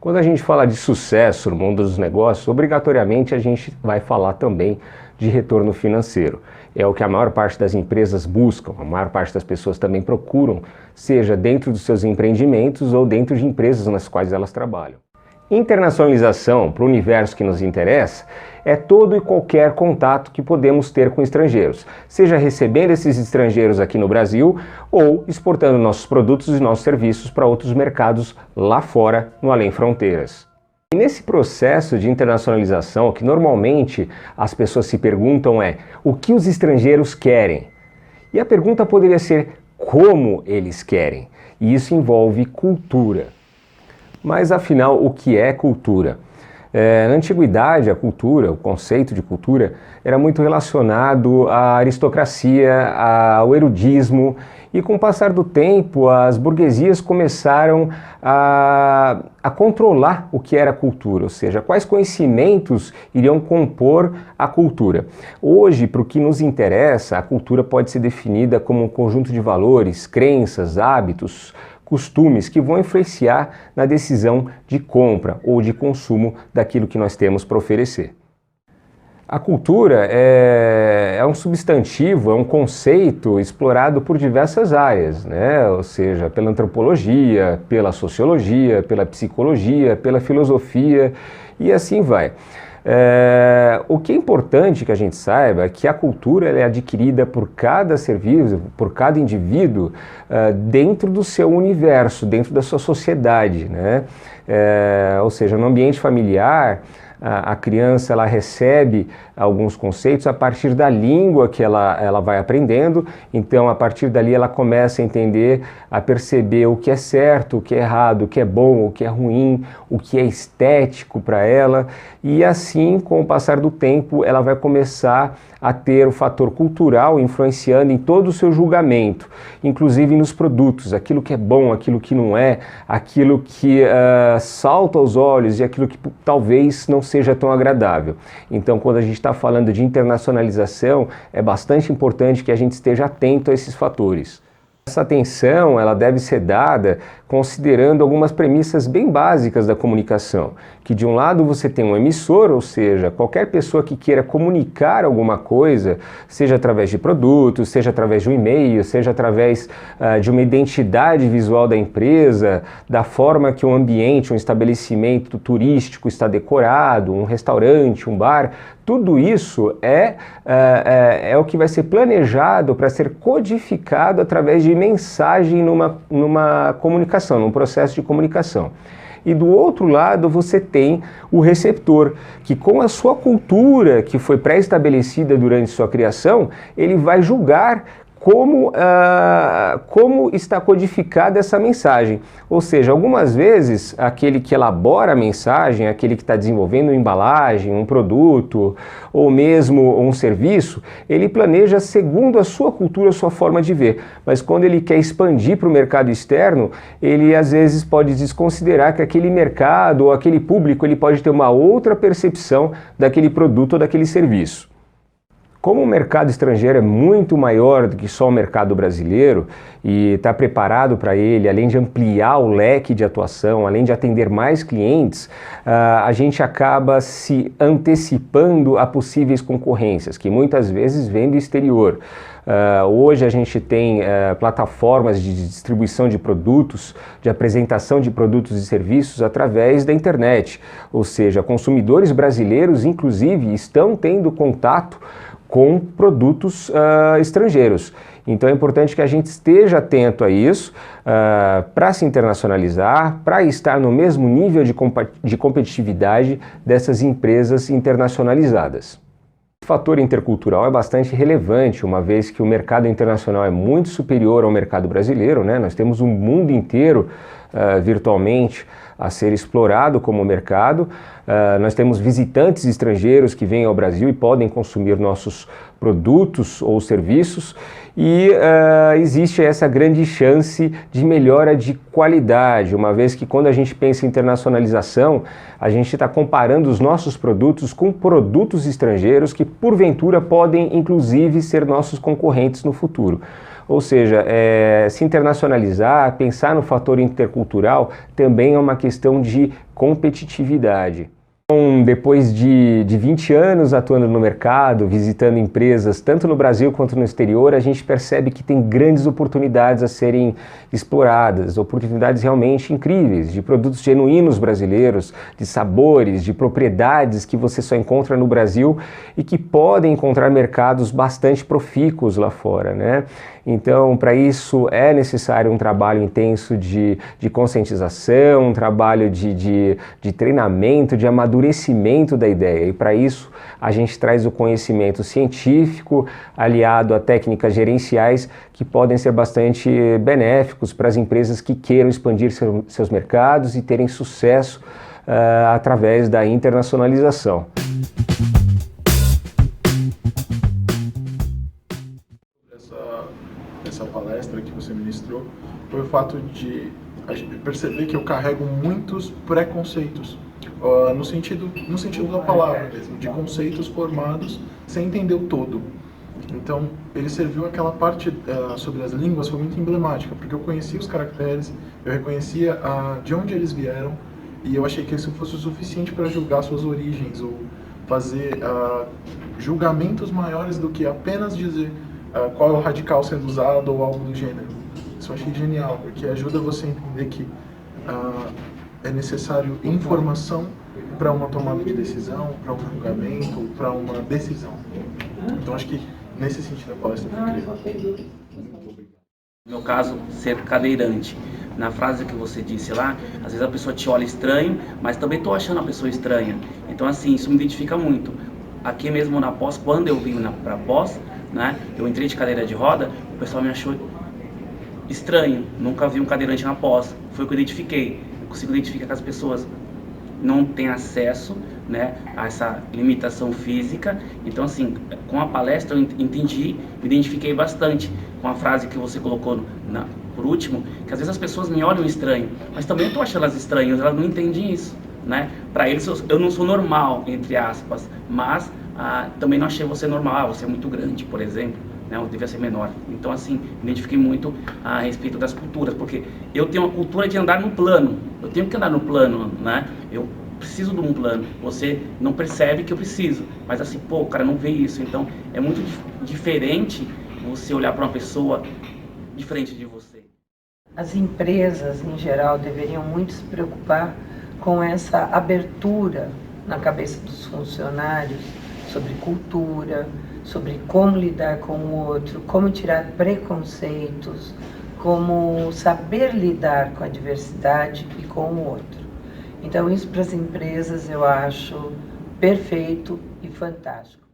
Quando a gente fala de sucesso no mundo dos negócios, obrigatoriamente a gente vai falar também de retorno financeiro. É o que a maior parte das empresas buscam, a maior parte das pessoas também procuram, seja dentro dos seus empreendimentos ou dentro de empresas nas quais elas trabalham. Internacionalização, para o universo que nos interessa, é todo e qualquer contato que podemos ter com estrangeiros, seja recebendo esses estrangeiros aqui no Brasil ou exportando nossos produtos e nossos serviços para outros mercados lá fora, no além fronteiras. E nesse processo de internacionalização, o que normalmente as pessoas se perguntam é: o que os estrangeiros querem? E a pergunta poderia ser: como eles querem? E isso envolve cultura. Mas afinal, o que é cultura? Na antiguidade, a cultura, o conceito de cultura, era muito relacionado à aristocracia, ao erudismo, e com o passar do tempo, as burguesias começaram a controlar o que era cultura, ou seja, quais conhecimentos iriam compor a cultura. Hoje, para o que nos interessa, a cultura pode ser definida como um conjunto de valores, crenças, hábitos, costumes que vão influenciar na decisão de compra ou de consumo daquilo que nós temos para oferecer. A cultura é um substantivo, é um conceito explorado por diversas áreas, né? Ou seja, pela antropologia, pela sociologia, pela psicologia, pela filosofia e assim vai. O que é importante que a gente saiba é que a cultura é adquirida por cada serviço, por cada indivíduo dentro do seu universo, dentro da sua sociedade, né? Ou seja, no ambiente familiar, a criança ela recebe alguns conceitos a partir da língua que ela vai aprendendo, então a partir dali ela começa a entender, a perceber o que é certo, o que é errado, o que é bom, o que é ruim, o que é estético para ela, e assim com o passar do tempo ela vai começar a ter o fator cultural influenciando em todo o seu julgamento, inclusive nos produtos, aquilo que é bom, aquilo que não é, aquilo que salta aos olhos e aquilo que talvez não seja tão agradável. Então, quando a gente está falando de internacionalização, é bastante importante que a gente esteja atento a esses fatores. Essa atenção ela deve ser dada considerando algumas premissas bem básicas da comunicação, que de um lado você tem um emissor, ou seja, qualquer pessoa que queira comunicar alguma coisa, seja através de produtos, seja através de um e-mail, seja através de uma identidade visual da empresa, da forma que um ambiente, um estabelecimento turístico está decorado, um restaurante, um bar, tudo isso é o que vai ser planejado para ser codificado através de mensagem numa comunicação, num processo de comunicação. E do outro lado você tem o receptor, que com a sua cultura, que foi pré-estabelecida durante sua criação, ele vai julgar como está codificada essa mensagem. Ou seja, algumas vezes aquele que elabora a mensagem, aquele que está desenvolvendo uma embalagem, um produto ou mesmo um serviço, ele planeja segundo a sua cultura, a sua forma de ver. Mas quando ele quer expandir para o mercado externo, ele às vezes pode desconsiderar que aquele mercado ou aquele público ele pode ter uma outra percepção daquele produto ou daquele serviço. Como o mercado estrangeiro é muito maior do que só o mercado brasileiro e está preparado para ele, além de ampliar o leque de atuação, além de atender mais clientes, a gente acaba se antecipando a possíveis concorrências, que muitas vezes vêm do exterior. Hoje a gente tem plataformas de distribuição de produtos, de apresentação de produtos e serviços através da internet, ou seja, consumidores brasileiros inclusive estão tendo contato com produtos estrangeiros. Então é importante que a gente esteja atento a isso para se internacionalizar, para estar no mesmo nível de competitividade dessas empresas internacionalizadas. O fator intercultural é bastante relevante, uma vez que o mercado internacional é muito superior ao mercado brasileiro, né? Nós temos um mundo inteiro virtualmente a ser explorado como mercado. Nós temos visitantes estrangeiros que vêm ao Brasil e podem consumir nossos produtos ou serviços, e existe essa grande chance de melhora de qualidade, uma vez que quando a gente pensa em internacionalização, a gente está comparando os nossos produtos com produtos estrangeiros que porventura podem inclusive ser nossos concorrentes no futuro. Ou seja, se internacionalizar, pensar no fator intercultural também é uma questão de competitividade. Então, depois de 20 anos atuando no mercado, visitando empresas tanto no Brasil quanto no exterior, a gente percebe que tem grandes oportunidades a serem exploradas, oportunidades realmente incríveis, de produtos genuínos brasileiros, de sabores, de propriedades que você só encontra no Brasil e que podem encontrar mercados bastante profícuos lá fora, né? Então, para isso é necessário um trabalho intenso de conscientização, um trabalho de treinamento, de amadurecimento da ideia. E para isso a gente traz o conhecimento científico aliado a técnicas gerenciais que podem ser bastante benéficos para as empresas que queiram expandir seus mercados e terem sucesso através da internacionalização. Essa palestra que você ministrou foi o fato de perceber que eu carrego muitos preconceitos, no sentido da palavra mesmo, de conceitos formados sem entender o todo. Então, ele serviu aquela parte sobre as línguas, foi muito emblemática, porque eu conhecia os caracteres, eu reconhecia de onde eles vieram, e eu achei que isso fosse o suficiente para julgar suas origens, ou fazer julgamentos maiores do que apenas dizer qual é o radical sendo usado ou algo do gênero. Isso eu achei genial, porque ajuda você a entender que é necessário informação para uma tomada de decisão, para um julgamento, para uma decisão. Então acho que nesse sentido a palestra foi incrível. No meu caso, ser cadeirante. Na frase que você disse lá, às vezes a pessoa te olha estranho, mas também estou achando a pessoa estranha. Então assim, isso me identifica muito. Aqui mesmo na pós, quando eu vim para a pós, né, eu entrei de cadeira de roda, o pessoal me achou estranho, nunca vi um cadeirante na pós. Foi o que eu identifiquei. Eu consigo identificar que as pessoas não têm acesso, né, a essa limitação física. Então assim, com a palestra eu entendi, me identifiquei bastante com a frase que você colocou por último, que às vezes as pessoas me olham estranho, mas também eu estou achando elas estranhas, elas não entendem isso, né? Para eles eu não sou normal, entre aspas, mas também não achei você normal, você é muito grande, por exemplo, né? Eu devia ser menor. Então assim, me identifiquei muito a respeito das culturas, porque eu tenho uma cultura de andar no plano, eu tenho que andar no plano, né? Eu preciso de um plano, você não percebe que eu preciso, mas assim, pô, o cara não vê isso. Então é muito diferente você olhar para uma pessoa diferente de você. As empresas, em geral, deveriam muito se preocupar com essa abertura na cabeça dos funcionários sobre cultura, sobre como lidar com o outro, como tirar preconceitos, como saber lidar com a diversidade e com o outro. Então, isso para as empresas eu acho perfeito e fantástico.